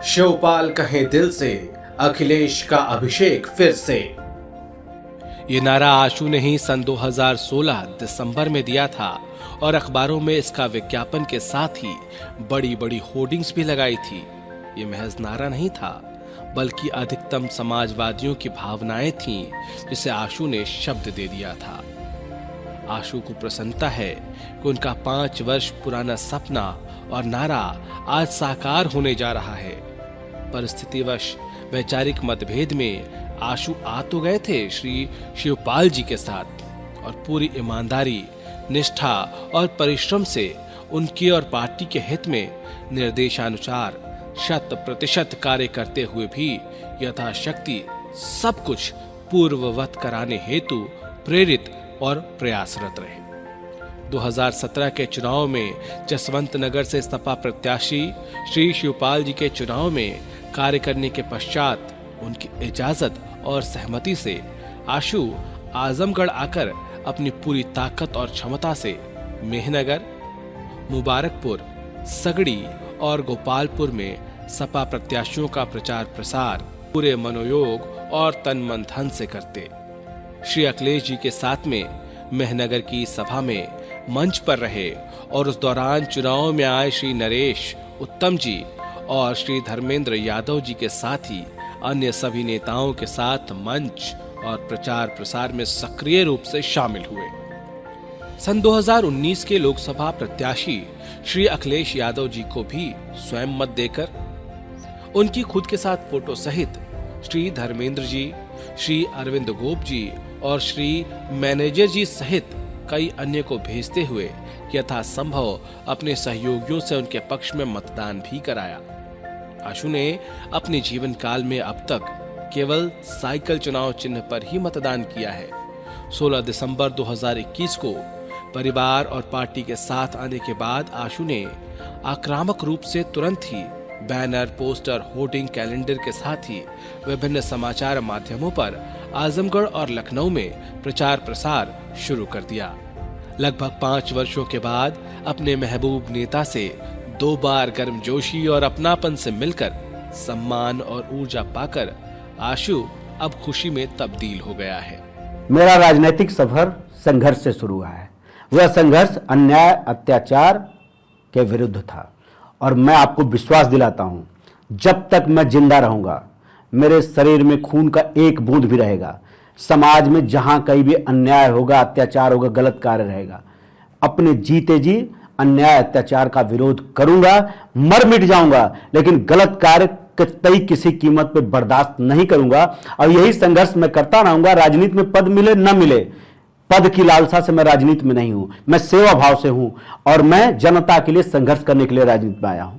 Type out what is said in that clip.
शिवपाल कहे दिल से, अखिलेश का अभिषेक फिर से। ये नारा आशु ने ही सन 2016 दिसंबर में दिया था और अखबारों में इसका विज्ञापन के साथ ही बड़ी बड़ी होर्डिंग्स भी लगाई थी। ये महज नारा नहीं था, बल्कि अधिकतम समाजवादियों की भावनाएं थीं, जिसे आशु ने शब्द दे दिया था। आशु को प्रसन्नता है कि उनका 5 वर्ष पुराना सपना और नारा आज साकार होने जा रहा है। परिस्थितिवश वैचारिक मतभेद में आशु आ तो गए थे श्री शिवपाल जी के साथ, और पूरी ईमानदारी, निष्ठा और परिश्रम से उनके और पार्टी के हित में निर्देशानुसार 100% कार्य करते हुए भी यथाशक्ति सब कुछ पूर्ववत कराने हेतु प्रेरित और प्रयासरत रहे। 2017 के चुनाव में जसवंत नगर से सपा प्रत्याशी श्री शिवपाल जी के चुनाव में कार्य करने के पश्चात उनकी इजाजत और सहमति से आशु आजमगढ़ आकर अपनी पूरी ताकत और क्षमता से मेहनगर, मुबारकपुर, सगड़ी और गोपालपुर में सपा प्रत्याशियों का प्रचार प्रसार पूरे मनोयोग और तन मन धन से करते। श्री अखिलेश जी के साथ में मेहनगर की सभा में मंच पर रहे और उस दौरान चुनाव में आए श्री नरेश उत्तम जी और श्री धर्मेंद्र यादव जी के साथ ही अन्य सभी नेताओं के साथ मंच और प्रचार प्रसार में सक्रिय रूप से शामिल हुए। सन 2019 के लोकसभा प्रत्याशी श्री अखिलेश यादव जी को भी स्वयं मत देकर उनकी खुद के साथ फोटो सहित श्री धर्मेंद्र जी, श्री अरविंद गोप जी और श्री मैनेजर जी सहित कई अन्य को भेजते हुए यथासंभव अपने सहयोगियों से उनके पक्ष में मतदान भी कराया। आशु ने अपने जीवन काल में अब तक केवल साइकिल चुनाव चिन्ह पर ही मतदान किया है। 16 दिसंबर 2021 को परिवार और पार्टी के साथ आने के बाद आशु ने आक्रामक रूप से तुरंत ही बैनर, पोस्टर, होर्डिंग, कैलेंडर के साथ ही विभिन्न समाचार माध्यमों पर आजमगढ़ और लखनऊ में प्रचार प्रसार शुरू कर दिया। लगभग 5 वर्षों के बाद अपने महबूब नेता से 2 बार गर्मजोशी और अपनापन से मिलकर सम्मान और ऊर्जा पाकर आशु अब खुशी में तब्दील हो गया है। मेरा राजनीतिक सफर संघर्ष से शुरू हुआ है। वह संघर्ष अन्याय, अत्याचार के विरुद्ध था और मैं आपको विश्वास दिलाता हूं, जब तक मैं जिंदा रहूंगा मेरे शरीर में खून का एक बूंद भी रहेगा। समाज में जहां कहीं भी अन्याय होगा, अत्याचार होगा, गलत कार्य रहेगा, अपने जीते जी अन्याय अत्याचार का विरोध करूंगा, मर मिट जाऊंगा, लेकिन गलत कार्य कतई किसी कीमत पे बर्दाश्त नहीं करूंगा। और यही संघर्ष मैं करता रहूंगा। राजनीति में पद मिले न मिले, पद की लालसा से मैं राजनीति में नहीं हूं, मैं सेवा भाव से हूं और मैं जनता के लिए संघर्ष करने के लिए राजनीति में आया हूं।